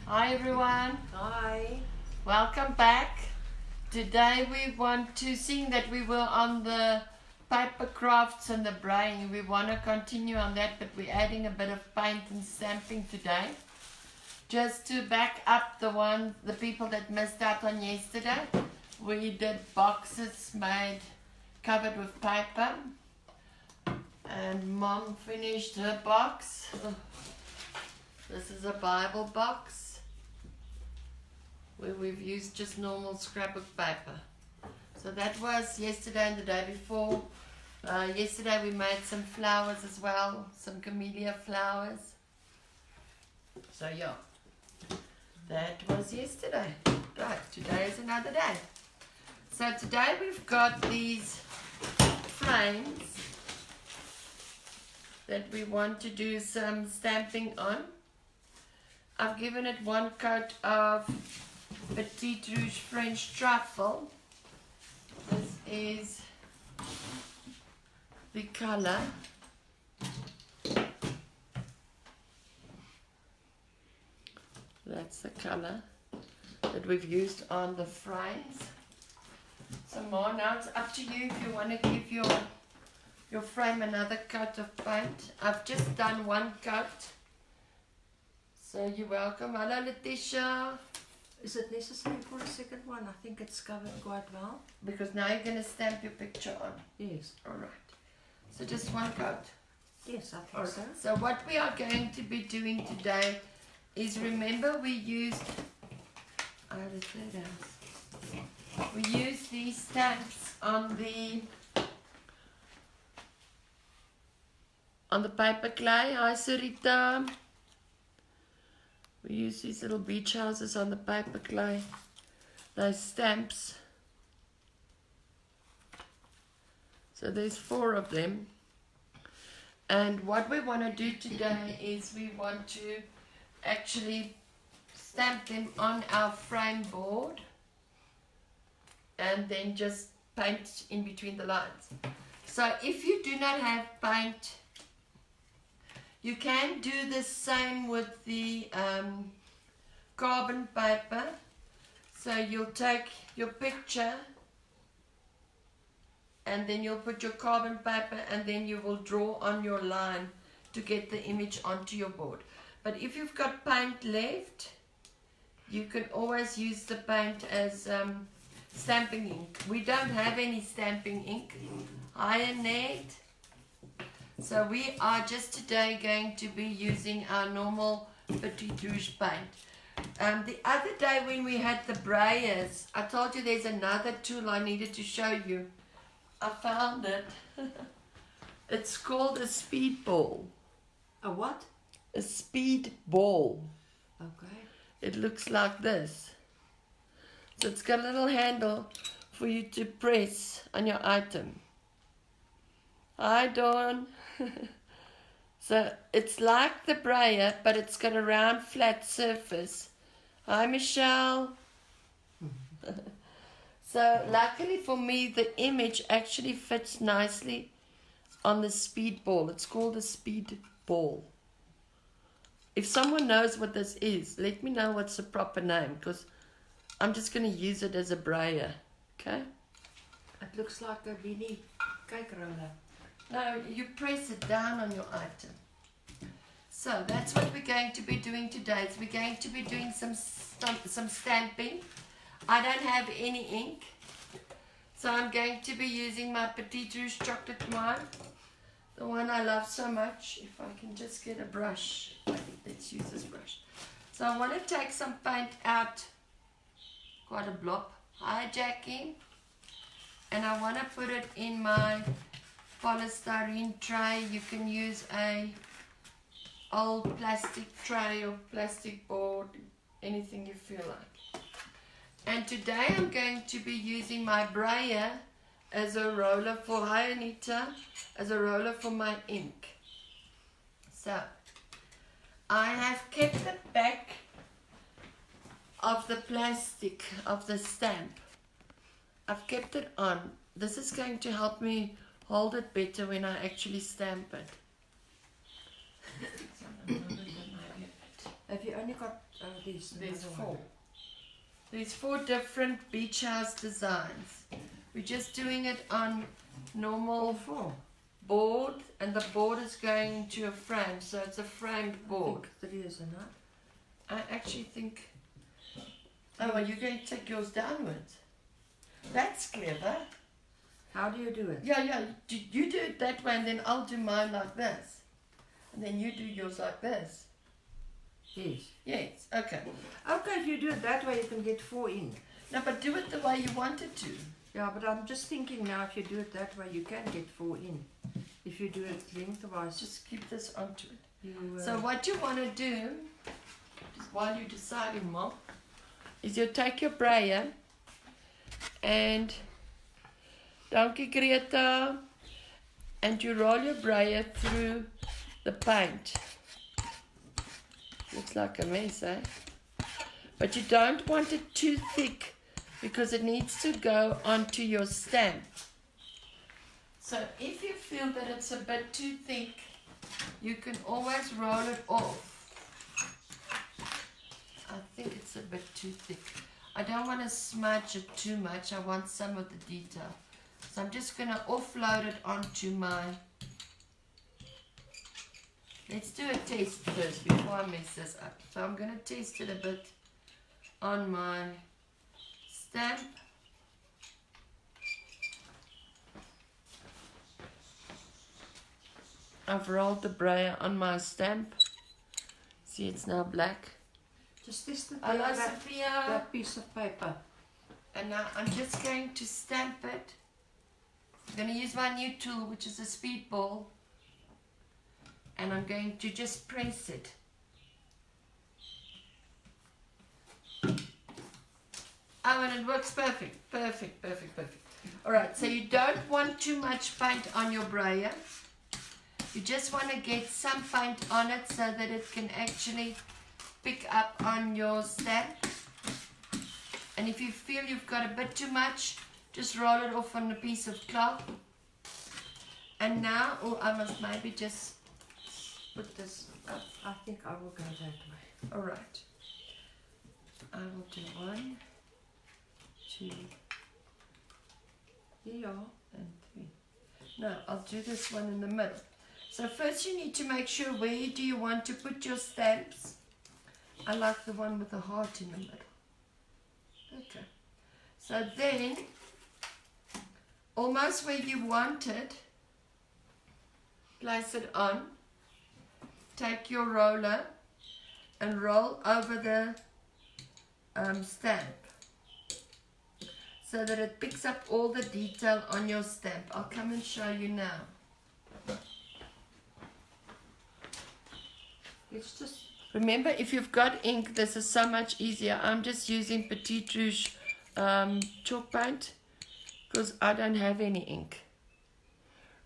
Hi everyone, Hi. welcome back. Today we want to, seeing that we were on the paper crafts and the braille, we want to continue on that, but we're adding a bit of paint and stamping today. Just to back up the people that missed out on yesterday, we did boxes covered with paper, and Mom finished her box. This is a Bible box where we've used just normal scrapbook paper. So that was yesterday and the day before. Yesterday we made some flowers as well, some camellia flowers. So yeah, that was yesterday. Right, today is another day. So today we've got these frames that we want to do some stamping on. I've given it one coat of Petite Rouge French truffle. This is the color. That's the color that we've used on the frames. Some more. Now it's up to you if you want to give your frame another coat of paint. I've just done one coat. So you're welcome. Hello, Letitia. Is it necessary for a second one? I think it's covered quite well. Because now you're going to stamp your picture on. Yes. All right. So just one coat. Yes, I think All so. right. So what we are going to be doing today is, remember we used, we used these stamps on the paper clay. Hi, Sarita. We use these little beach houses on the paper clay, those stamps. So there's 4 of them. And what we want to do today is we want to actually stamp them on our frame board and then just paint in between the lines. So if you do not have paint, you can do the same with the carbon paper. So you'll take your picture and then you'll put your carbon paper and then you will draw on your line to get the image onto your board. But if you've got paint left, you can always use the paint as stamping ink. We don't have any stamping ink. Hi, Annette. So we are just today going to be using our normal Petite Rouge paint. The other day when we had the brailles, I told you there's another tool I needed to show you. I found it. It's called a speed ball. A what? A speed ball. Okay. It looks like this. So it's got a little handle for you to press on your item. Hi, Dawn. So it's like the braille, but it's got a round flat surface. Hi, Michelle. So luckily for me, the image actually fits nicely on the speed ball. It's called a speed ball. If someone knows what this is, let me know what's the proper name, because I'm just going to use it as a braille. Okay? It looks like a mini cake roller. No, you press it down on your item. So that's what we're going to be doing today. We're going to be doing some stamping. I don't have any ink, so I'm going to be using my Petite Rouge chocolate wine, the one I love so much. If I can just get a brush. Let's use this brush. So I want to take some paint out, quite a blob. Hi, Jackie. And I want to put it in my polystyrene tray. You can use a old plastic tray or plastic board, anything you feel like. And today I'm going to be using my braille as a roller for, hi Anita, as a roller for my ink. So I have kept the back of the plastic of the stamp. I've kept it on. This is going to help me hold it better when I actually stamp it. Have you only got these? There's Another 4. one? There's 4 different beach house designs. We're just doing it on normal All 4. board, and the board is going to a frame, so it's a framed I board. think 3 is enough. I actually think. Oh, are you going to take yours downwards? That's clever. How do you do it? Yeah. You do it that way, and then I'll do mine like this, and then you do yours like this. Yes. Yes. Okay. Okay, if you do it that way, you can get 4 in. No, but do it the way you want it to. Yeah, but I'm just thinking now, if you do it that way, you can get 4 in. If you do it lengthwise, Just keep this onto it. you. So what you want to do, just while you're deciding, Mom, is you take your brayer and Dankie Greta, and you roll your brayer through the paint. Looks like a mess, eh? But you don't want it too thick because it needs to go onto your stamp. So if you feel that it's a bit too thick, you can always roll it off. I think it's a bit too thick. I don't want to smudge it too much. I want some of the detail. So I'm just going to offload it onto my... Let's do a test first before I mess this up. So I'm going to test it a bit on my stamp. I've rolled the brayer on my stamp. See, it's now black. Just test it Hello, there, Sophia. that piece of paper. And now I'm just going to stamp it. I'm going to use my new tool, which is a speedball. And I'm going to just press it. Oh, and it works perfect. Perfect. Alright, so you don't want too much paint on your brayer. You just want to get some paint on it so that it can actually pick up on your stamp. And if you feel you've got a bit too much, just roll it off on a piece of cloth. And now, I must maybe just put this up. I think I will go that way. Alright. I will do 1, 2, Yeah. and 3. No, I'll do this one in the middle. So first you need to make sure where do you want to put your stamps. I like the one with the heart in the middle. Okay. So then, almost where you want it, place it on. Take your roller and roll over the stamp so that it picks up all the detail on your stamp. I'll come and show you now. It's just... Remember, if you've got ink, this is so much easier. I'm just using Petite Rouge chalk paint because I don't have any ink.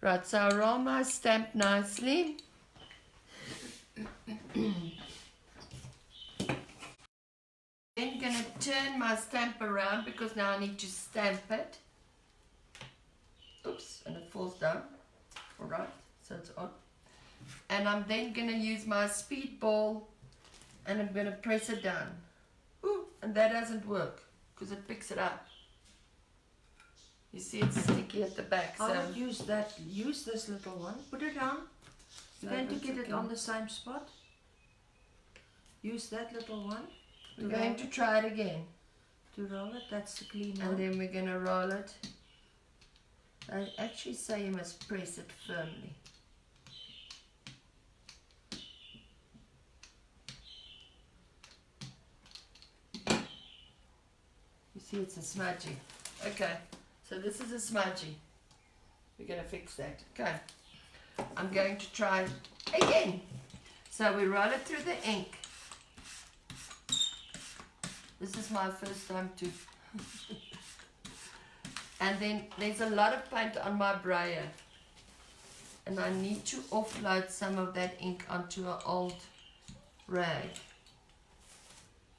Right, so I roll my stamp nicely. Then going to turn my stamp around because now I need to stamp it. Oops, and it falls down. Alright, so it's on. And I'm then going to use my speedball and I'm going to press it down. Ooh, and that doesn't work because it picks it up. You see it's sticky at the back. I So would use that. Use this little one. Put it down. You're going to get it on the same spot. Use that little one. we're going to try it again. To roll it. That's the clean And one. then we're going to roll it. I actually say you must press it firmly. You see it's a smudgy. Okay, so this is a smudgy. We're going to fix that. Okay, I'm going to try again. So we roll it through the ink. This is my first time too. And then there's a lot of paint on my brayer. And I need to offload some of that ink onto an old rag.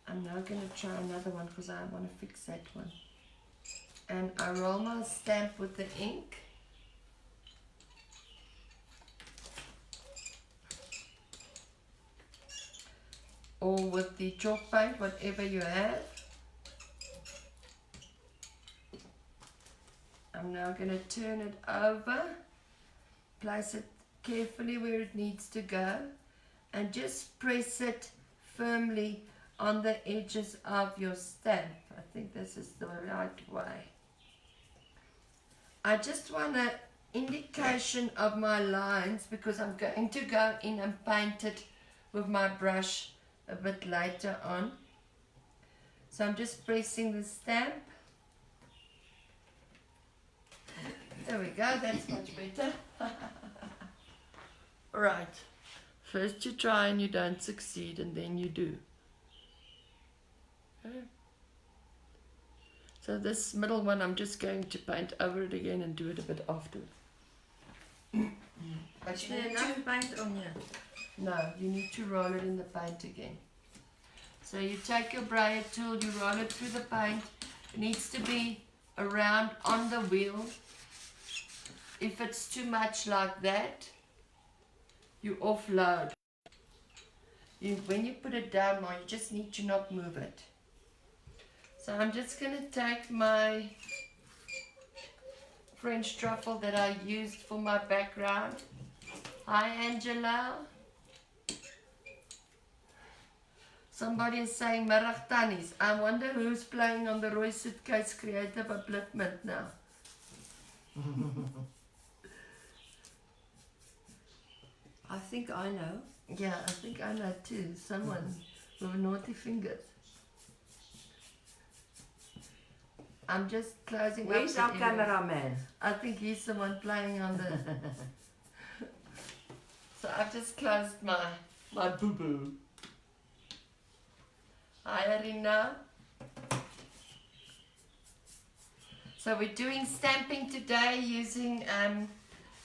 I'm now going to try another one because I want to fix that one. And I roll my stamp with the ink. or with the chalk paint, whatever you have. I'm now going to turn it over, place it carefully where it needs to go, and just press it firmly on the edges of your stamp. I think this is the right way. I just want an indication of my lines because I'm going to go in and paint it with my brush a bit later on. So I'm just pressing the stamp. There we go, that's much better. Right, first you try and you don't succeed, and then you do. Okay. So this middle one I'm just going to paint over it again and do it a bit after. But Is there enough paint on here? No, you need to roll it in the paint again. So you take your brayer tool, you roll it through the paint. It needs to be around on the wheel. If it's too much like that, you offload. When you put it down more, you just need to not move it. So I'm just going to take my French truffle that I used for my background. Hi Angela. Somebody is saying Marag Tannies. I wonder who's playing on the Roy Suitcase Creative Upliftment now. I think I know. Yeah, I think I know too. Someone with naughty fingers. I'm just closing up. Where's our cameraman? I think he's the one playing on the... So I've just closed my boo-boo. Hi Arina. So we're doing stamping today using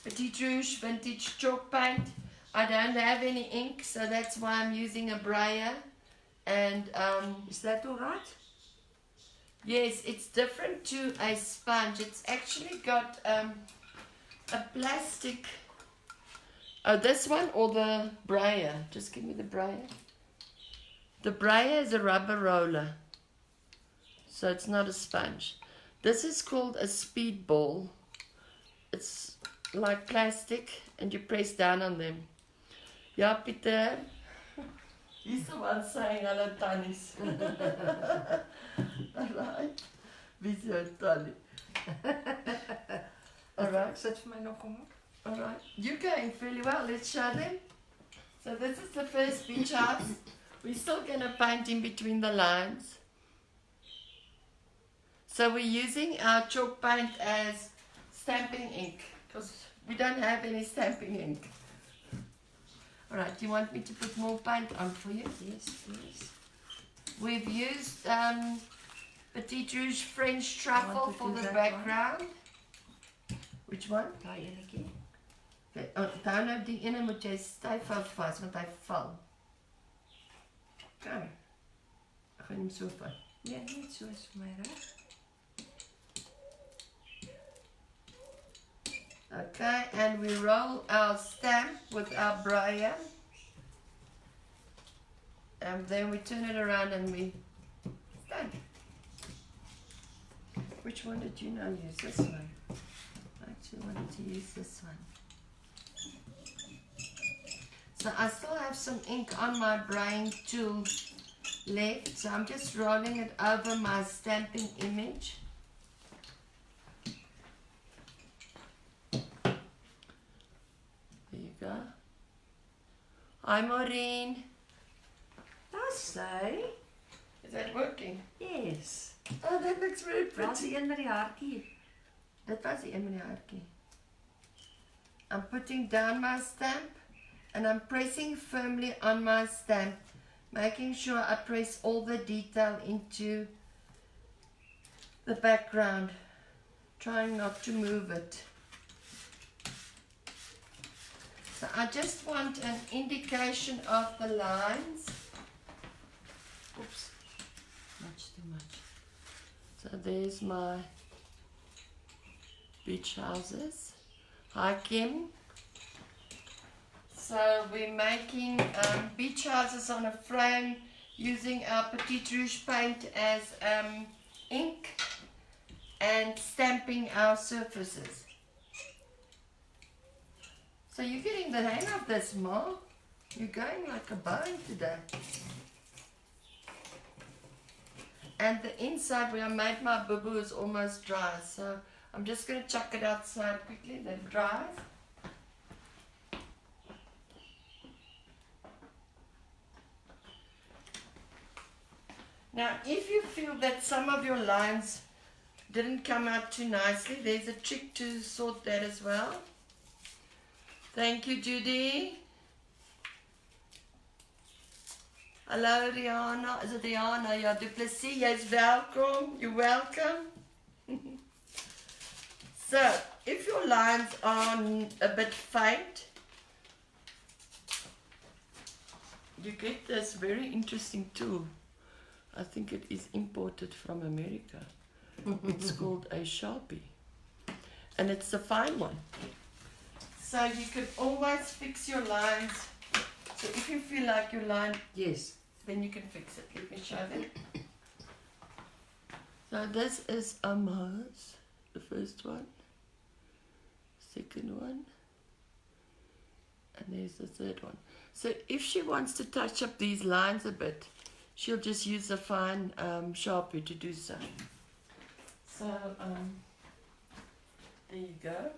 Petit Rouge vintage chalk paint. I don't have any ink, so that's why I'm using a brayer. And is that all right? yes, it's different to a sponge. It's actually got a plastic. Oh, this one or the brayer? Just give me the brayer. The brayer is a rubber roller, so it's not a sponge. This is called a speed ball. It's like plastic, and you press down on them. Yeah, Peter. He's the one saying hello, Tannies. Alright. Wie is jou Tannie? Alright. Sit vir my nog om. Alright. You're going fairly well. Let's show them. So this is the first beach house. We're still going to paint in between the lines. So we're using our chalk paint as stamping ink because we don't have any stamping ink. Alright, do you want me to put more paint on for you? Yes, please. We've used Petit Rouge French truffle for the background. Which one? Daai enetjie. Okay, onthou nou die ene moet jy styf hou vas want hy val. Okay. Ek gaan hom so vat. Ja, net so is vir my reg. Okay, and we roll our stamp with our brayer. And then we turn it around and we stamp. Which one did you now use? This one. I actually wanted to use this one. So I still have some ink on my braying tool left. So I'm just rolling it over my stamping image. There you go. Hi Maureen. Daar's sy. Is that working? Yes. Oh, that looks very pretty. Daar's die een met die hartjie. Dit was die een met die hartjie. I'm putting down my stamp and I'm pressing firmly on my stamp, making sure I press all the detail into the background, trying not to move it. So I just want an indication of the lines. Oops, much too much. So there's my beach houses. Hi Kim. So we're making beach houses on a frame using our Petite Rouge paint as ink and stamping our surfaces. So you're getting the hang of this, Ma. You're going like a bone today. And the inside where I made my boo-boo is almost dry, so I'm just going to chuck it outside quickly, then it dries. Now, if you feel that some of your lines didn't come out too nicely, there's a trick to sort that as well. Thank you, Judy. Hallo Rihanna, is it Rihanna? Ja, Duplessis, jy's welkom. You're welcome. So, if your lines are a bit faint, you get this very interesting tool. I think it is imported from America. It's called a Sharpie. And it's a fine one. So you can always fix your lines. So if you feel like your line, Yes. then you can fix it. Let me show them. So this is Amaz, the first one, second one, and there's the third one. So if she wants to touch up these lines a bit, she'll just use a fine Sharpie to do so. So there you go.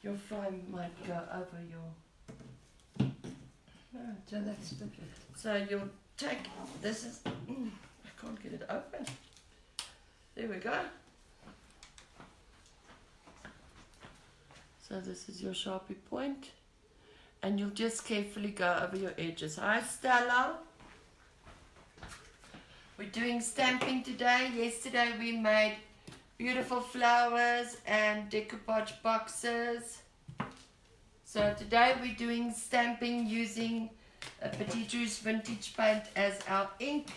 Your frame might go over your... So that's perfect. So you'll take, this is, I can't get it open. There we go. So this is your Sharpie point. And you'll just carefully go over your edges. Hi Stella. We're doing stamping today. Yesterday we made beautiful flowers and decoupage boxes. So today we're doing stamping using a Petite Rouge vintage paint as our ink.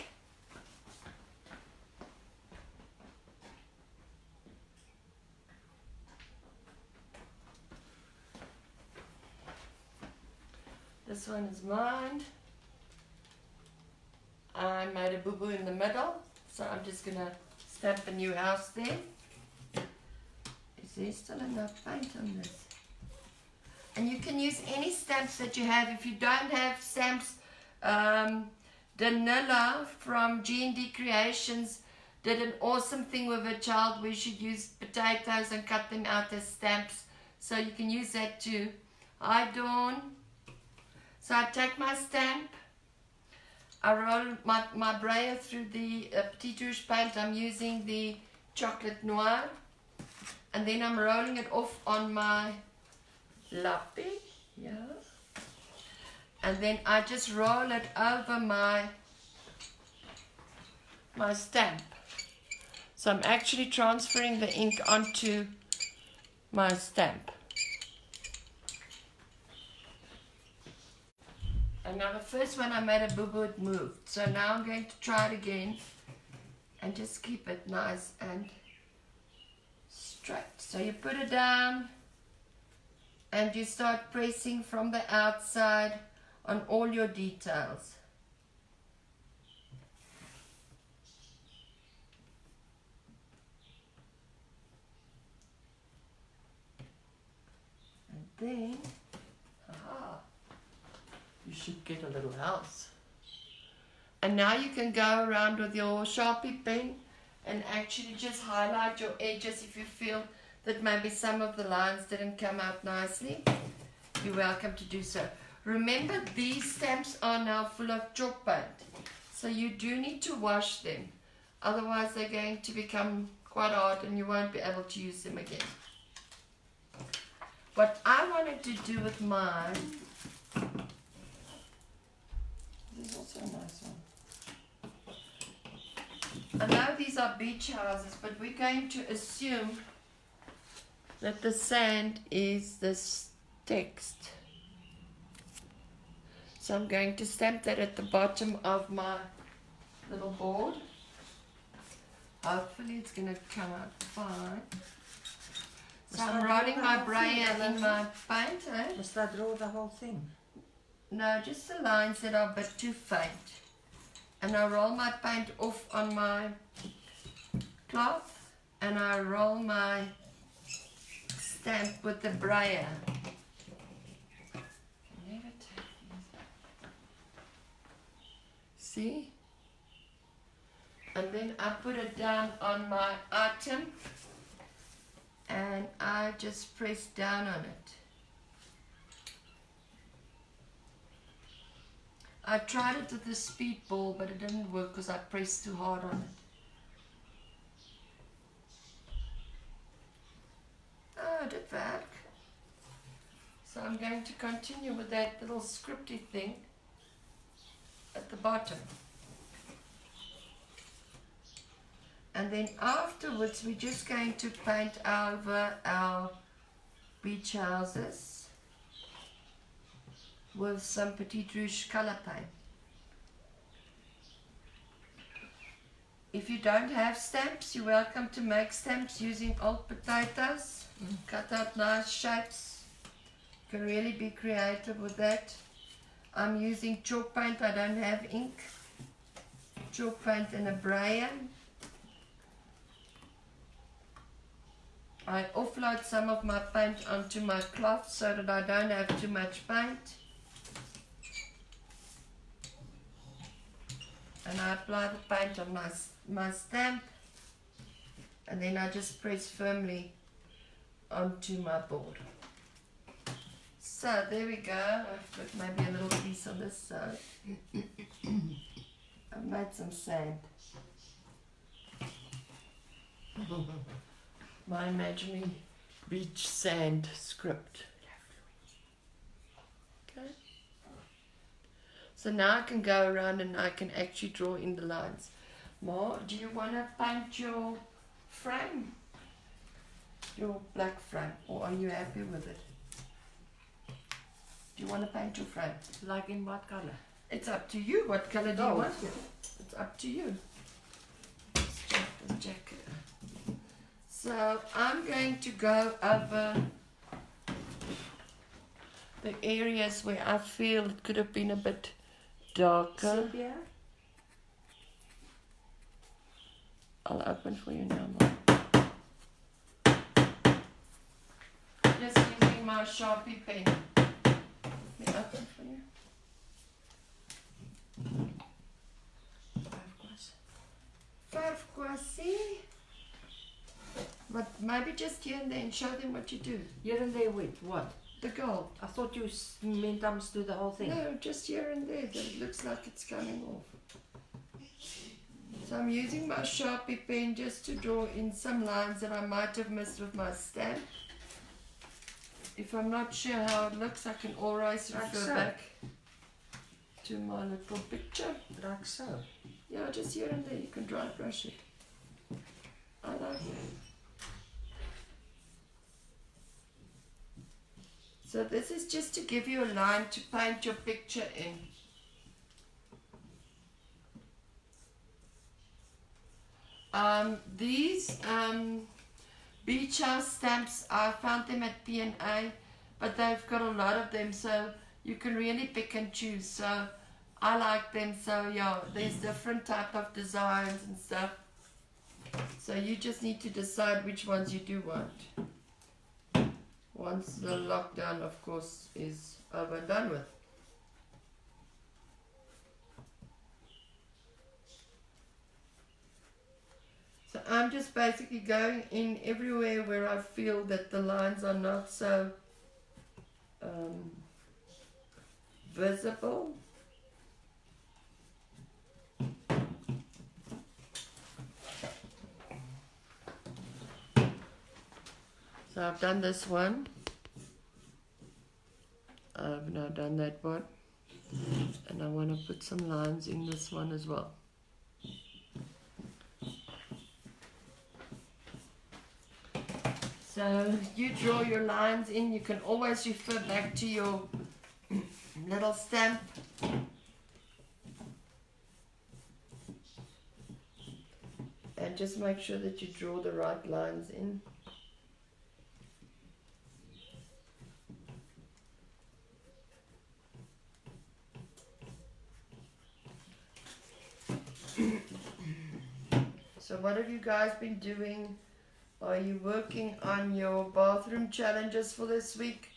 This one is mine. I made a boo-boo in the middle, so I'm just going to stamp a new house there. Is there still enough paint on this? And you can use any stamps that you have. If you don't have stamps, Danila from G&D Creations did an awesome thing with her child where she used potatoes and cut them out as stamps. So you can use that too. Hi Dawn. So I take my stamp, I roll my brayer through the Petite Rouge paint. I'm using the chocolate noir, and then I'm rolling it off on my lappie, yeah. And then I just roll it over my stamp. So I'm actually transferring the ink onto my stamp. And now the first one I made a boo-boo, it moved. So now I'm going to try it again and just keep it nice and straight. So you put it down and you start pressing from the outside on all your details. And then, you should get a little house. And now you can go around with your Sharpie pen and actually just highlight your edges if you feel that maybe some of the lines didn't come out nicely. You're welcome to do so. Remember, these stamps are now full of chalk paint, so you do need to wash them. Otherwise they're going to become quite hard and you won't be able to use them again. What I wanted to do with mine, this is also a nice one. I know these are beach houses, but we're going to assume that the sand is this text. So I'm going to stamp that at the bottom of my little board. Hopefully it's going to come out fine. So I'm rolling my brayer in my paint, eh? Must I draw the whole thing? No, just the lines that are a bit too faint. And I roll my paint off on my cloth and I roll my stamp with the brayer. See? And then I put it down on my item and I just press down on it. I tried it with the speedball, but it didn't work because I pressed too hard on it. Oh, it did work. So I'm going to continue with that little scripty thing at the bottom. And then afterwards we're just going to paint over our beach houses with some Petite Rouge color paint. If you don't have stamps, you're welcome to make stamps using old potatoes. Cut out nice shapes. You can really be creative with that. I'm using chalk paint, I don't have ink. Chalk paint and a brayer. I offload some of my paint onto my cloth so that I don't have too much paint. And I apply the paint on my stamp. And then I just press firmly onto my board. So there we go. I've put maybe a little piece on this side. I've made some sand. My imaginary beach sand script. Okay. So now I can go around and I can actually draw in the lines. Ma, do you want to paint your frame? Your black frame, or are you happy with it? Do you want to paint your frame? Like in what color? It's up to you. What color do you Gold. want? It's up to you. Let's check the jacket. So I'm going to go over the areas where I feel it could have been a bit darker. Sepia? I'll open for you now, Mom. Just using my Sharpie pen. Let me open for you. Five quasi. But maybe just here and there and show them what you do. Here and there with what? The gold. I thought you meant I must do the whole thing. No, just here and there that it looks like it's coming off. So I'm using my Sharpie pen just to draw in some lines that I might have missed with my stamp. If I'm not sure how it looks, I can always Like refer so. back to my little picture. Like so. Yeah, just here and there. You can dry brush it. I like it. So this is just to give you a line to paint your picture in. These beach house stamps, I found them at P&A, but they've got a lot of them, so you can really pick and choose. So I like them, so yeah, there's different type of designs and stuff. So you just need to decide which ones you do want. Once the lockdown, of course, is over and done with. So I'm just basically going in everywhere where I feel that the lines are not so visible. So I've done this one. I've now done that one. And I want to put some lines in this one as well. So you draw your lines in. You can always refer back to your little stamp. And just make sure that you draw the right lines in. So what have you guys been doing? Are you working on your bathroom challenges for this week?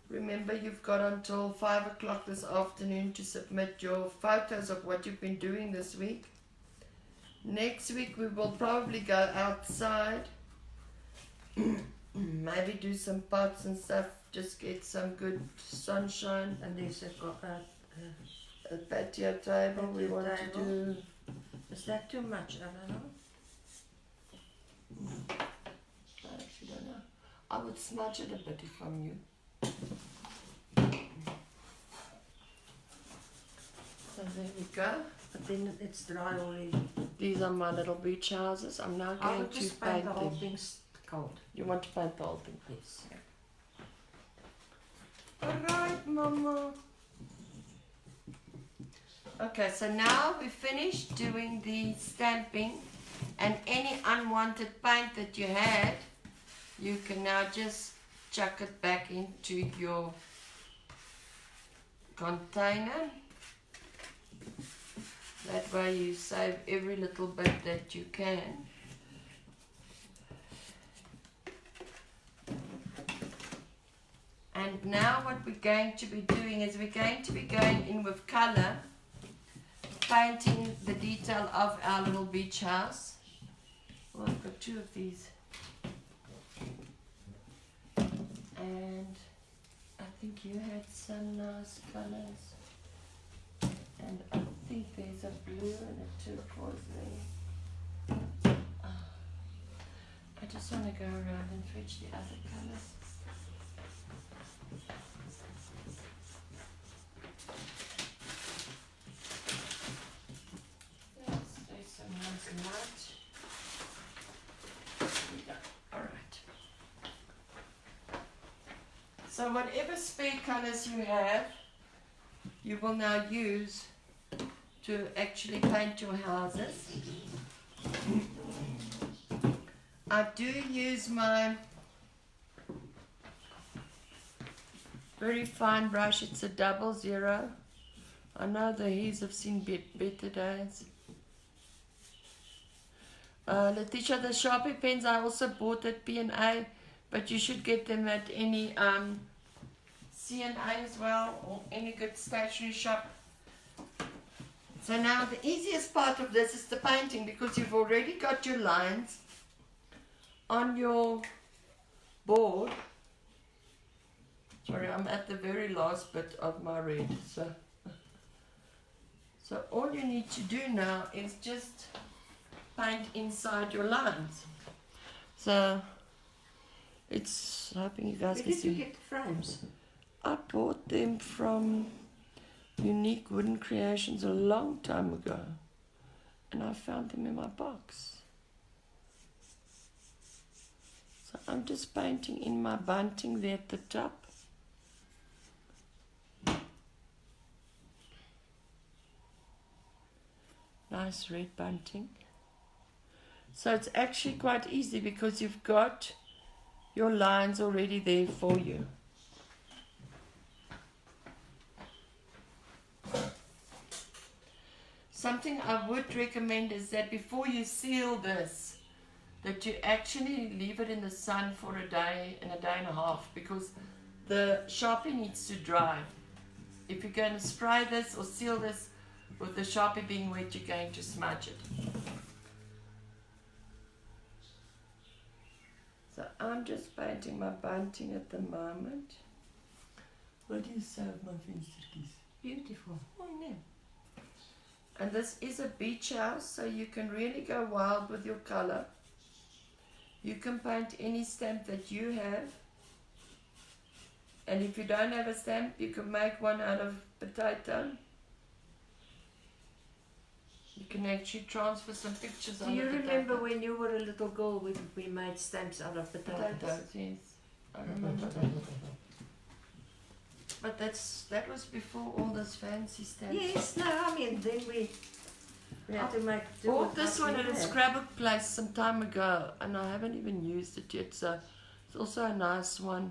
Remember, you've got until 5 o'clock this afternoon to submit your photos of what you've been doing this week. Next week we will probably go outside, maybe do some pots and stuff, just get some good sunshine. And there's A patio table we Patio want table. to do. is that too much? I don't know. I actually don't know. I would smudge it a bit if I'm you. So there we go. But then it's dry already. These are my little beach houses. I'm now I going would to just paint paint the whole them. thing cold. You want to paint the whole thing? Yes. Alright, Mama. Okay, so now we've finished doing the stamping, and any unwanted paint that you had, you can now just chuck it back into your container. That way you save every little bit that you can. And now what we're going to be doing is we're going to be going in with color, painting the detail of our little beach house. Well, I've got 2 of these. And I think you had some nice colors. And I think there's a blue and a turquoise there. I just want to go around and fetch the other colors. There's some nice light. Alright. So whatever spare colors you have, you will now use to actually paint your houses. I do use my very fine brush. It's a 00. I know the hairs have seen better days. Letitia, the Sharpie pens I also bought at P&A, but you should get them at any C&A as well, or any good stationery shop. So now the easiest part of this is the painting, because you've already got your lines on your board. Sorry, I'm at the very last bit of my red. So all you need to do now is just paint inside your lines. So it's, hoping you guys Where can did you see. get the frames? I bought them from Unique Wooden Creations a long time ago, and I found them in my box. So I'm just painting in my bunting there at the top. Nice red bunting. So it's actually quite easy because you've got your lines already there for you. Something I would recommend is that before you seal this, that you actually leave it in the sun for a day and a half, because the Sharpie needs to dry. If you're going to spray this or seal this with the Sharpie being wet, you're going to smudge it. So I'm just painting my bunting at the moment. What do you say of my venstertjies? Beautiful. Oh, yeah. And this is a beach house, so you can really go wild with your color. You can paint any stamp that you have. And if you don't have a stamp, you can make one out of potato. You can actually transfer some pictures Do on you the remember potato. when you were a little girl we made stamps out of potatoes? Potatoes, yes. I remember. But that was before all this fancy stamps. Yes, no, I mean, then we had to make do Bought with this what one we at a had. scrapbook place some time ago, and I haven't even used it yet, so it's also a nice one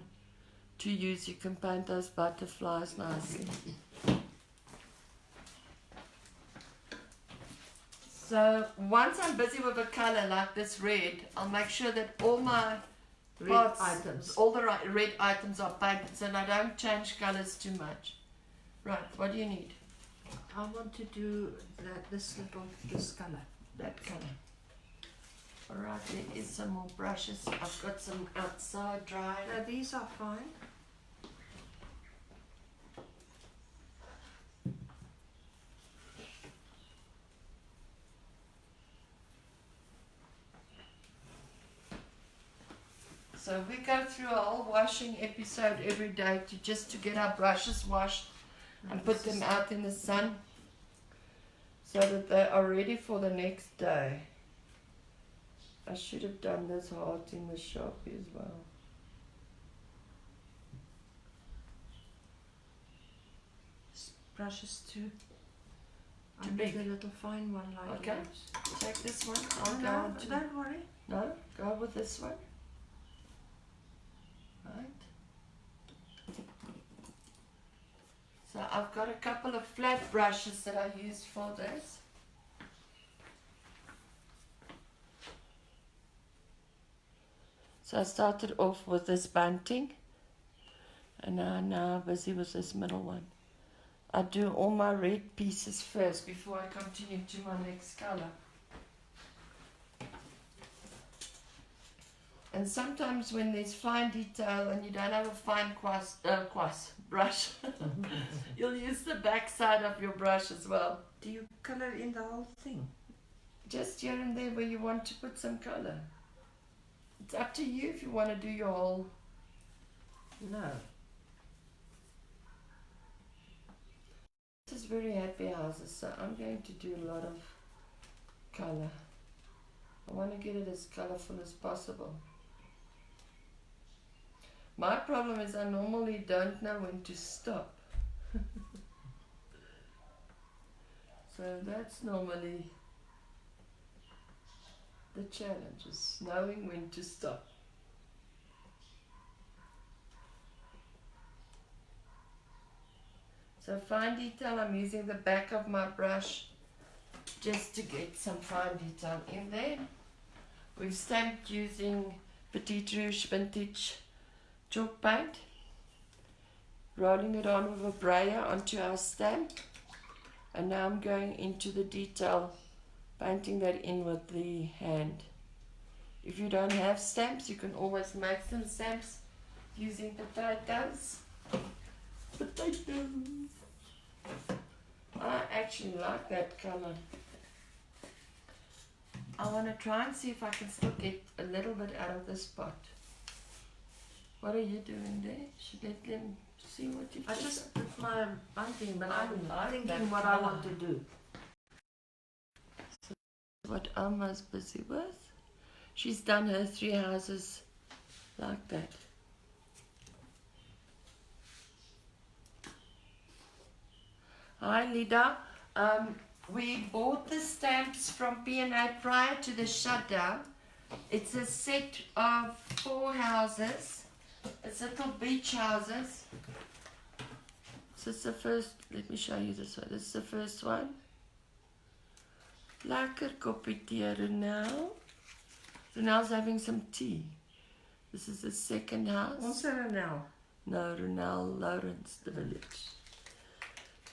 to use. You can paint those butterflies nicely. So once I'm busy with a color like this red, I'll make sure that all my Red parts, items. all the red items are painted so I don't change colors too much. Right, what do you need? I want to do this color. That color. Alright, there is some more brushes. I've got some outside dry. Now these are fine. So we go through a whole washing episode every day to get our brushes washed and put them out in the sun so that they are ready for the next day. I should have done this heart in the shop as well. Brushes too. Too I big. need a little fine one like Okay. yours. Take this one. I'll go No, on to don't worry. No, go with this one. Right. So I've got a couple of flat brushes that I use for this. So I started off with this bunting and I'm now busy with this middle one. I do all my red pieces first before I continue to my next color. And sometimes when there's fine detail and you don't have a fine brush, you'll use the back side of your brush as well. Do you color in the whole thing? Just here and there where you want to put some color. It's up to you if you want to do your whole. No. This is very happy houses, so I'm going to do a lot of color. I want to get it as colorful as possible. My problem is I normally don't know when to stop. So that's normally the challenge, is knowing when to stop. So fine detail, I'm using the back of my brush just to get some fine detail in there. We've stamped using Petite Rouge Vintage chalk paint, rolling it on with a brayer onto our stamp, and now I'm going into the detail, painting that in with the hand. If you don't have stamps, you can always make some stamps using potatoes. I actually like that color. I want to try and see if I can still get a little bit out of this pot. What are you doing there? Should let them see what you've I just put my bunting, but I'm like thinking that what I colour. want to do. What Alma's busy with. She's done her 3 houses like that. Hi Lida. We bought the stamps from P&A prior to the shutdown. It's a set of 4 houses. It's little beach houses. This is the first. Let me show you this one. This is the first one. Lekker koppie thee, Ronel. Ronel's having some tea. This is the second house. Also Ronel. No, Ronel Lawrence, the village.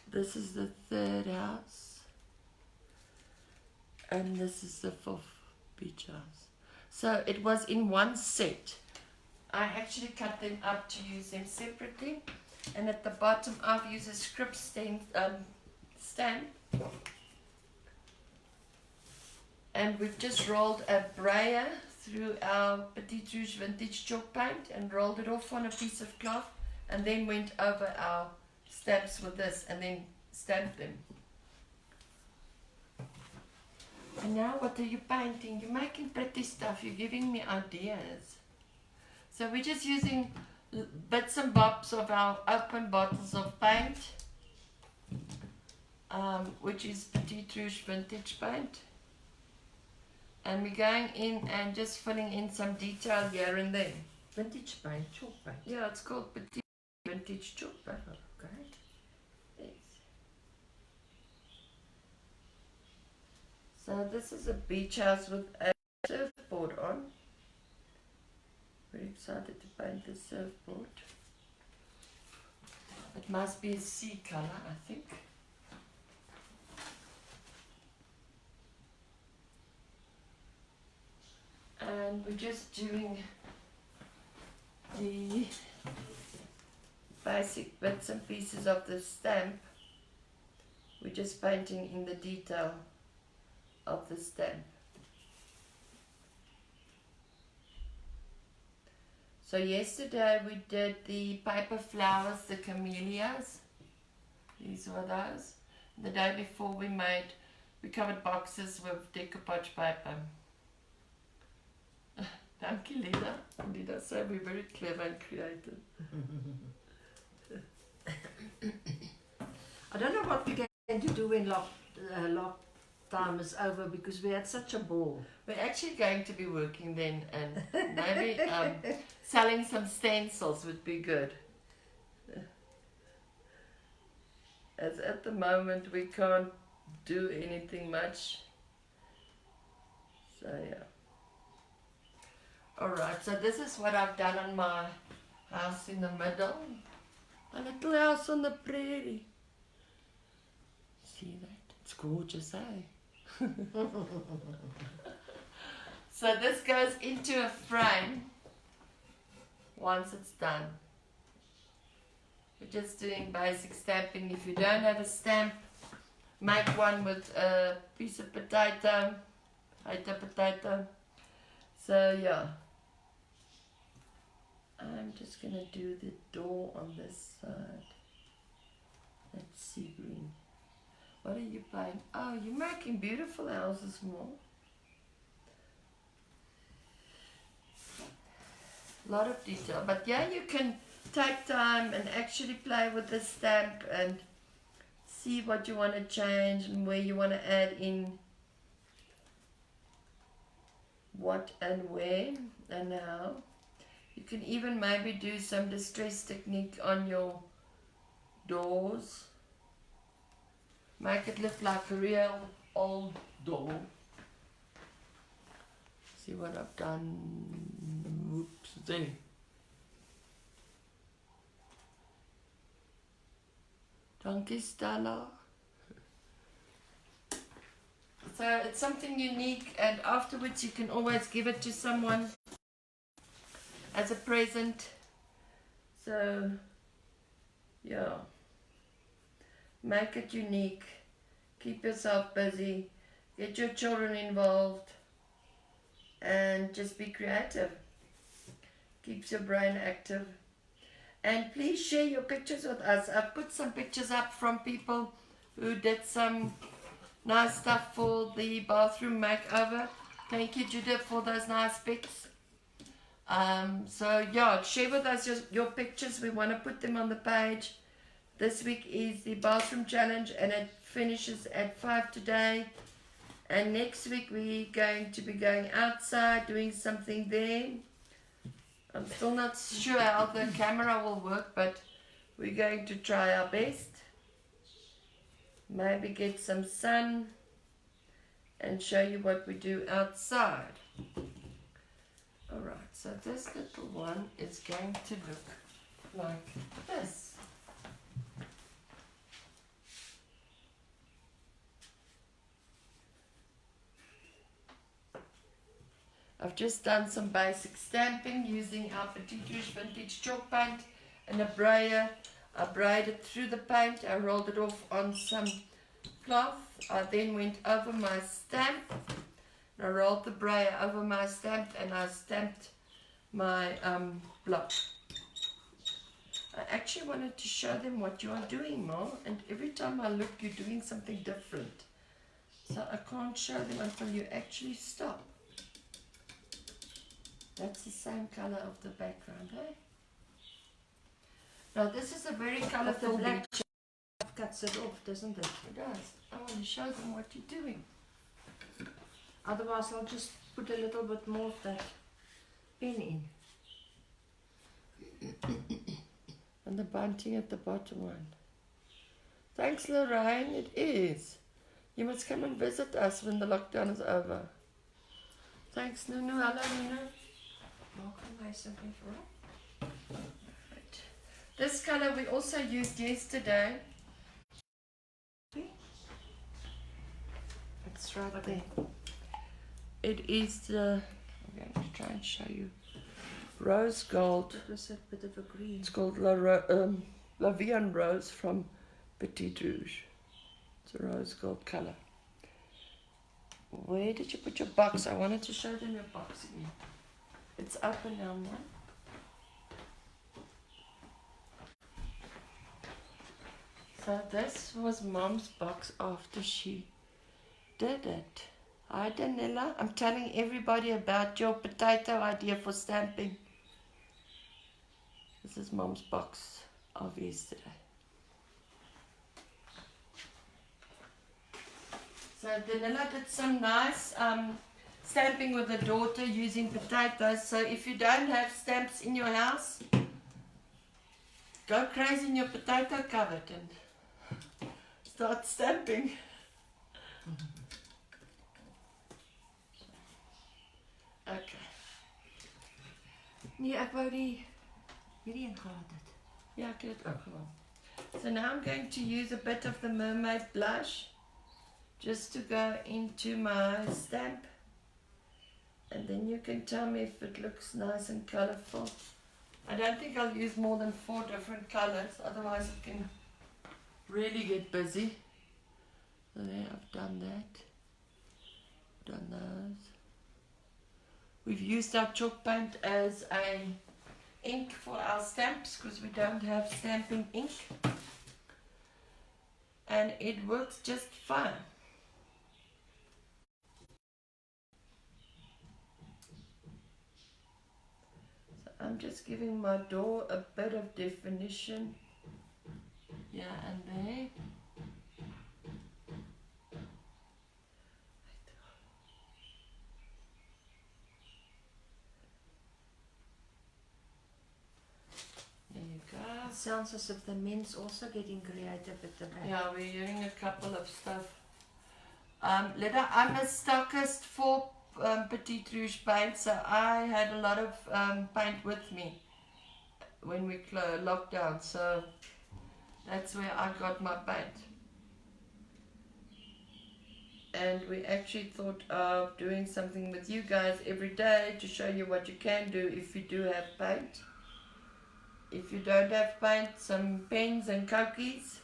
This is the 3rd house. And this is the 4th beach house. So it was in one set. I actually cut them up to use them separately. And at the bottom I've used a script stamp. And we've just rolled a brayer through our Petite Rouge Vintage chalk paint and rolled it off on a piece of cloth and then went over our stamps with this and then stamped them. And now what are you painting? You're making pretty stuff. You're giving me ideas. So we're just using bits and bobs of our open bottles of paint, which is Petite Rouge Vintage paint. And we're going in and just filling in some detail here and there. Vintage paint, chalk paint. Yeah, it's called Petite Vintage chalk paint. Okay. Yes. So this is a beach house with a surfboard on. Very excited to paint the surfboard. It must be a sea color, I think. And we're just doing the basic bits and pieces of the stamp. We're just painting in the detail of the stamp. So yesterday we did the paper flowers, the camellias. These were those. The day before we covered boxes with decoupage paper. Thank you, Lida. Lida said we're very clever and creative. I don't know what we're going to do when lockdown is over, because we had such a ball. We're actually going to be working then, and maybe selling some stencils would be good. As at the moment we can't do anything much. So yeah. Alright, so this is what I've done on my house in the middle. A little house on the prairie. See that? It's gorgeous, eh? So this goes into a frame once it's done. We're just doing basic stamping. If you don't have a stamp, make one with a piece of potato, potato. So yeah, I'm just gonna do the door on this side. That's sea green. What are you painting? Oh, you're making beautiful houses more. A lot of detail, but yeah, you can take time and actually play with the stamp and see what you want to change and where you want to add in what and where and how. You can even maybe do some distress technique on your doors. Make it look like a real old door. See what I've done? Whoops, there. Dankie Stella. So it's something unique, and afterwards you can always give it to someone as a present. So yeah, make it unique, keep yourself busy, get your children involved, and just be creative. Keeps your brain active. And please share your pictures with us. I've put some pictures up from people who did some nice stuff for the bathroom makeover. Thank you, Judith, for those nice pics. So yeah, share with us your pictures. We want to put them on the page. This week is the bathroom challenge, and it finishes at 5 today. And next week we're going to be going outside, doing something there. I'm still not sure how the camera will work, but we're going to try our best. Maybe get some sun and show you what we do outside. Alright, so this little one is going to look like this. I've just done some basic stamping using our Petite Rouge Vintage chalk paint and a brayer. I braided through the paint, I rolled it off on some cloth. I then went over my stamp. I rolled the brayer over my stamp and I stamped my block. I actually wanted to show them what you are doing, Ma, and every time I look you're doing something different. So I can't show them until you actually stop. That's the same color of the background, eh? Now this is a very colorful black beach. cuts it off, doesn't it? It does. I want to show them what you're doing. Otherwise I'll just put a little bit more of that pen in. And the bunting at the bottom one. Thanks, Lorraine. It is. You must come and visit us when the lockdown is over. Thanks, Nunu. Hello, Nunu. Right. This color we also used yesterday. It's right there. It is the, I'm going to try and show you, rose gold. It was a bit of a green. It's called La Vian Rose from Petit Rouge. It's a rose gold color. Where did you put your box? I wanted to show them your box again. It's open now, man. So this was Mom's box after she did it. Hi Danila, I'm telling everybody about your potato idea for stamping. This is Mom's box of yesterday. So Danila did some nice stamping with her daughter using potatoes. So if you don't have stamps in your house, go crazy in your potato cupboard and start stamping. Okay. Nee, ek wou hierdie een gehad het. Yeah, good. Oh, come on. So now I'm going to use a bit of the mermaid blush just to go into my stamp, and then you can tell me if it looks nice and colorful. I don't think I'll use more than 4 different colors, otherwise it can really get busy. So there, I've done that. Done those. We've used our chalk paint as a ink for our stamps because we don't have stamping ink, and it works just fine. So I'm just giving my door a bit of definition, yeah, and there. There you go. Sounds as if the men's also getting creative at the back. Yeah, we're hearing a couple of stuff. Leda, I'm a stockist for Petit Rouge paint, so I had a lot of paint with me when we locked down, so that's where I got my paint. And we actually thought of doing something with you guys every day to show you what you can do if you do have paint. If you don't have paint, some pens and cookies,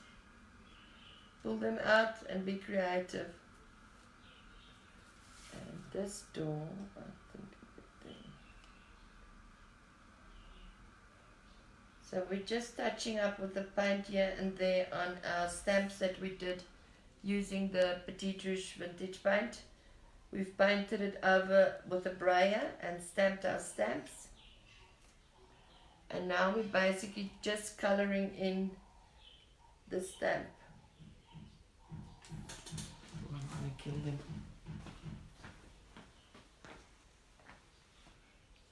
pull them out and be creative. And this door, I think there. So we're just touching up with the paint here and there on our stamps that we did using the Petit Rouge vintage paint. We've painted it over with a brayer and stamped our stamps. And now we're basically just coloring in the stamp. I'm gonna kill them.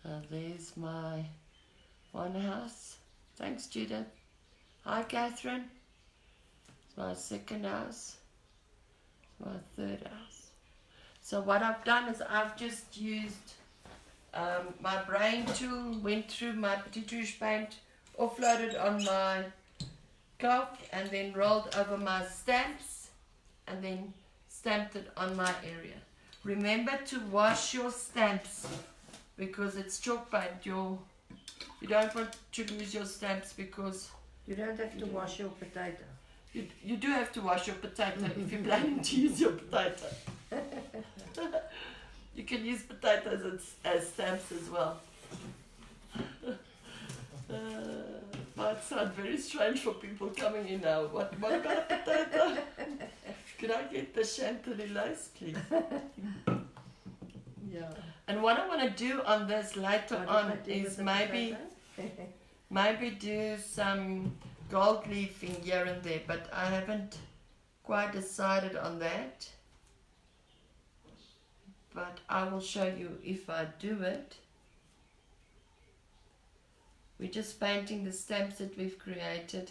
So there's my one house. Thanks, Judith. Hi, Catherine. It's my second house. It's my third house. So what I've done is I've just used my brain tool, went through my Petit Rouge paint, offloaded on my cloth, and then rolled over my stamps, and then stamped it on my area. Remember to wash your stamps because it's chalk paint. You don't want to lose your stamps because You don't have to wash your potato. you do have to wash your potato if you're planning to use your potato. You can use potatoes as stamps as well. Might sound very strange for people coming in now. What about a potato? Could I get the chantilly lace, please? Yeah. And what I want to do on this later on is maybe do some gold leafing here and there, but I haven't quite decided on that. But I will show you if I do it. We're just painting the stamps that we've created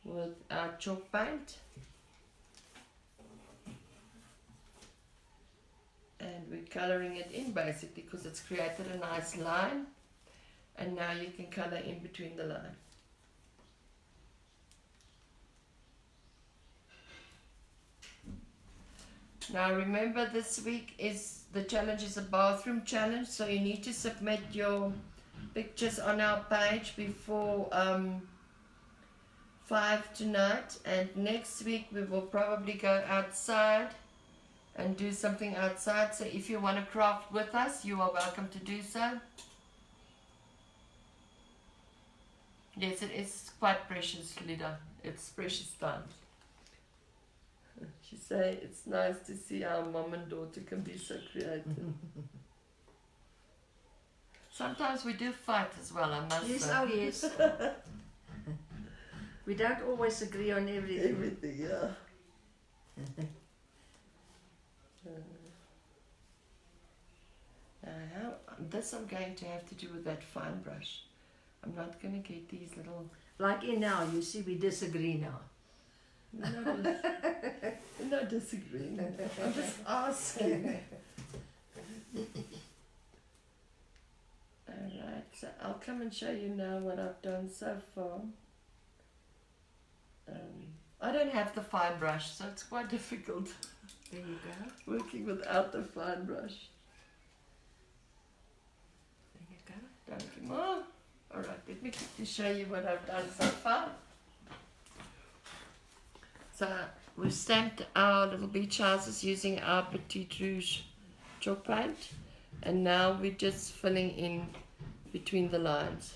with our chalk paint. And we're coloring it in basically because it's created a nice line. And now you can color in between the line. Now remember, this week is the challenge is a bathroom challenge, so you need to submit your pictures on our page before 5 tonight, and next week we will probably go outside and do something outside. So if you want to craft with us, you are welcome to do so. Yes, it is quite precious, Lida. It's precious times. She say it's nice to see our mom and daughter can be so creative. Sometimes we do fight as well, I must Yes, say. oh yes. We don't always agree on everything. Everything, yeah. This I'm going to have to do with that fine brush. I'm not going to get these little... Like in now, you see, we disagree now. We're not disagreeing. I'm just asking. Alright, so I'll come and show you now what I've done so far. I don't have the fine brush, so it's quite difficult. There you go. Working without the fine brush. There you go. Thank you, Ma. Alright, let me quickly show you what I've done so far. So we've stamped our little beach houses using our Petite Rouge chalk paint, and now we're just filling in between the lines.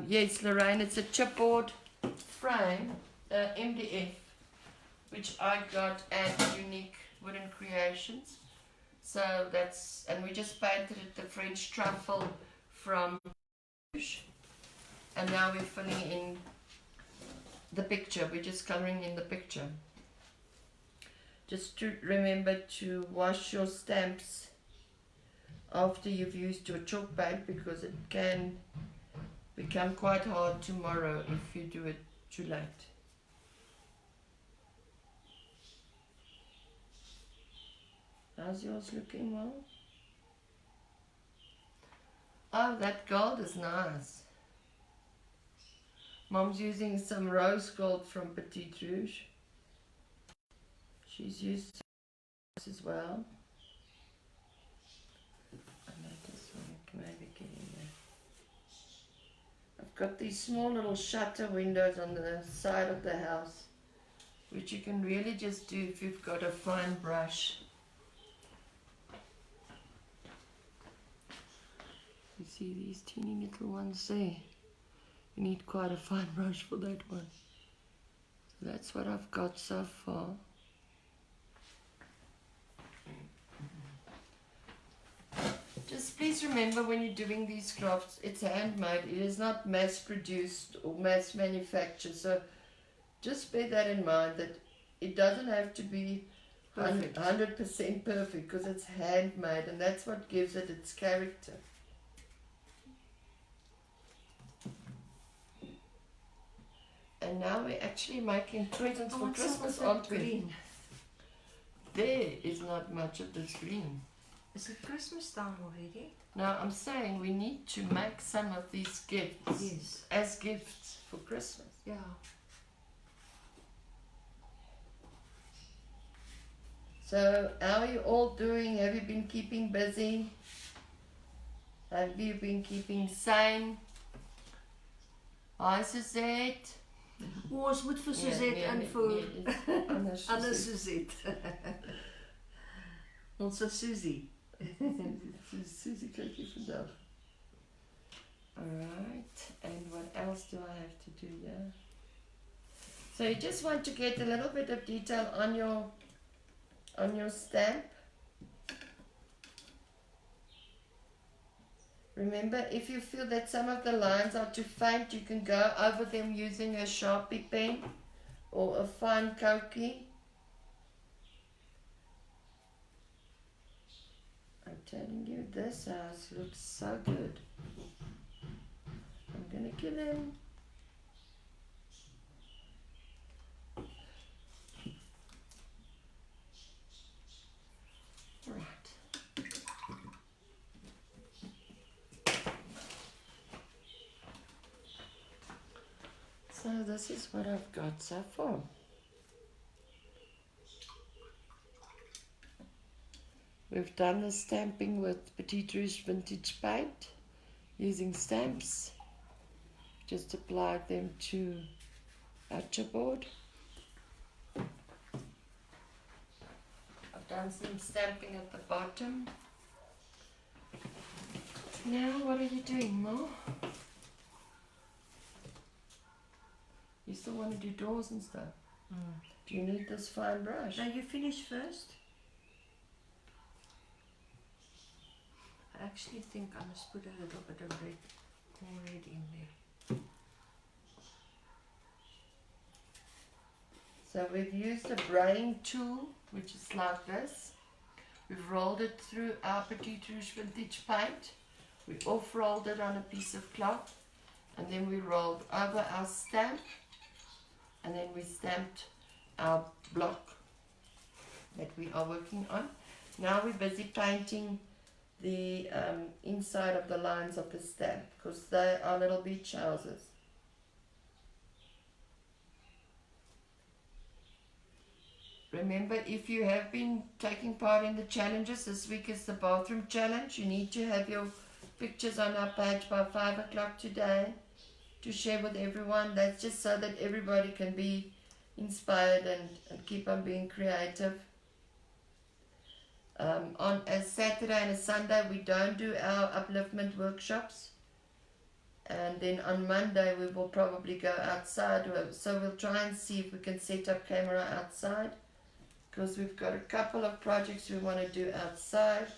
Yes, Lorraine, it's a chipboard frame, MDF, which I got at Unique Wooden Creations. So that's, and we just painted it the French truffle from Rouge, and now we're filling in the picture. We're just coloring in the picture. Just to remember to wash your stamps after you've used your chalk paint, because it can become quite hard tomorrow if you do it too late. How's yours looking, Mom? Oh, that gold is nice. Mom's using some rose gold from Petite Rouge. She's used this as well. I noticed maybe get in there. I've got these small little shutter windows on the side of the house, which you can really just do if you've got a fine brush. You see these teeny little ones there? You need quite a fine brush for that one. So that's what I've got so far. Just please remember, when you're doing these crafts, it's handmade. It is not mass produced or mass manufactured. So just bear that in mind, that it doesn't have to be 100% perfect, because it's handmade, and that's what gives it its character. And now we're actually making presents for Christmas, aren't we? Green. There is not much of this green. Is it Christmas time already? Now I'm saying we need to make some of these gifts. Yes. As gifts for Christmas. Yeah. So how are you all doing? Have you been keeping busy? Have you been keeping sane? Hi Suzette. Ons moet vir Suzette invoer. Anna Suzette. Ons is Susie. Susie cookie vandag. Alright, and what else do I have to do here? So you just want to get a little bit of detail on your stamp. Remember, if you feel that some of the lines are too faint, you can go over them using a Sharpie pen or a fine Koki. I'm telling you, this house looks so good. I'm gonna kill him. this is what I've got so far. We've done the stamping with Petite Rouge vintage paint using stamps. Just applied them to our chipboard. I've done some stamping at the bottom. Now what are you doing, Mo? You still want to do doors and stuff? Do you need this fine brush? Now you finish first. I actually think I must put a little bit of red in there. So we've used a braying tool, which is like this. We've rolled it through our Petite Rouge vintage paint. We off-rolled it on a piece of cloth, and then we rolled over our stamp, and then we stamped our block that we are working on. Now we're busy painting the inside of the lines of the stamp, because they are little beach houses. Remember, if you have been taking part in the challenges, this week is the bathroom challenge. You need to have your pictures on our page by 5 o'clock today to share with everyone. That's just so that everybody can be inspired and keep on being creative. On a Saturday and a Sunday we don't do our upliftment workshops, and then on Monday we will probably go outside, so we'll try and see if we can set up camera outside, because we've got a couple of projects we want to do outside.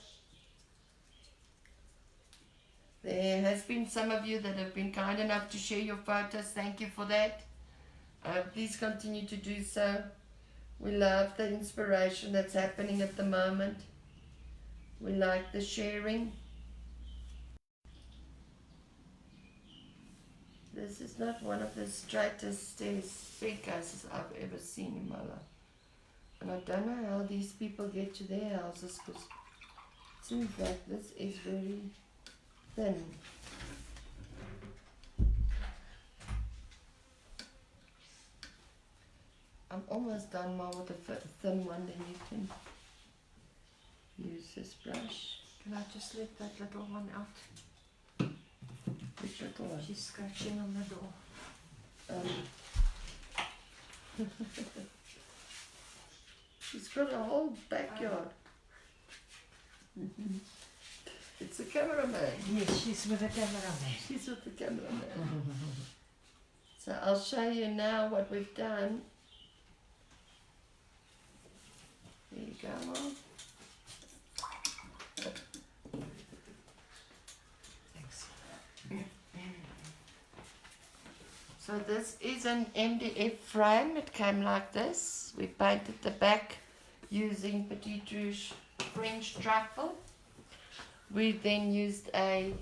There has been some of you that have been kind enough to share your photos. Thank you for that. Please continue to do so. We love the inspiration that's happening at the moment. We like the sharing. This is not one of the straightest staircases I've ever seen in my life. And I don't know how these people get to their houses, because it seems like this is very thin. I'm almost done now with the thin one, then you can use this brush. Can I just let that little one out? Which little one? She's scratching on the door. She's got a whole backyard. It's a cameraman. Yes, she's with the cameraman. She's with the cameraman. So I'll show you now what we've done. There you go, Mom. Thanks. So this is an MDF frame. It came like this. We painted the back using Petite Rouge French truffle. We then used a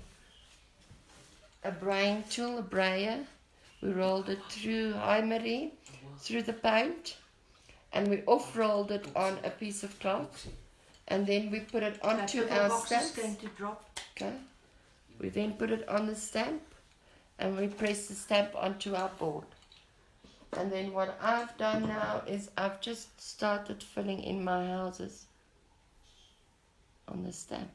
braying tool, a brayer. We rolled it through Heimery, through the paint, and we off-rolled it on a piece of cloth, and then we put it onto our stamp. Is going to drop. Okay. We then put it on the stamp, and we press the stamp onto our board. And then what I've done now is I've just started filling in my houses on the stamp.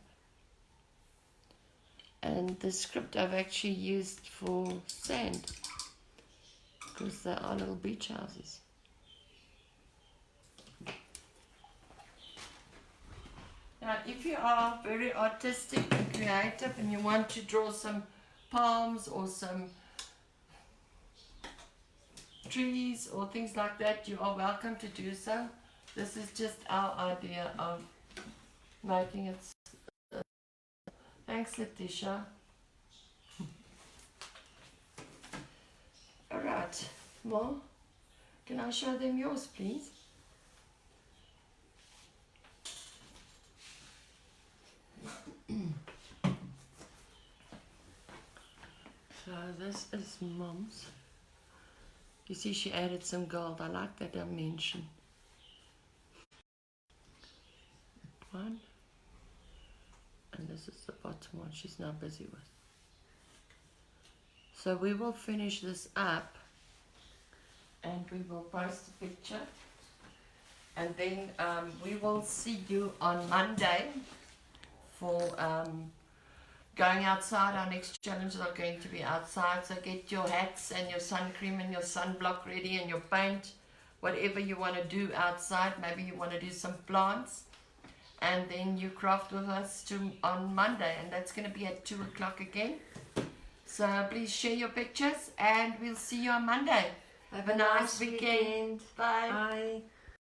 And the script I've actually used for sand, because they are little beach houses. Now, if you are very artistic and creative and you want to draw some palms or some trees or things like that, you are welcome to do so. This is just our idea of making it. Thanks, Letitia. Alright, Mo, can I show them yours, please? So this is Mom's. You see she added some gold. I like that dimension. One. And this is the bottom one she's now busy with. So we will finish this up and we will post a picture. And then we will see you on Monday for going outside. Our next challenges are going to be outside. So get your hats and your sun cream and your sunblock ready and your paint, whatever you want to do outside. Maybe you want to do some plants. And then you craft with us on Monday. And that's going to be at 2 o'clock again. So please share your pictures and we'll see you on Monday. Have a nice weekend. Bye. Bye.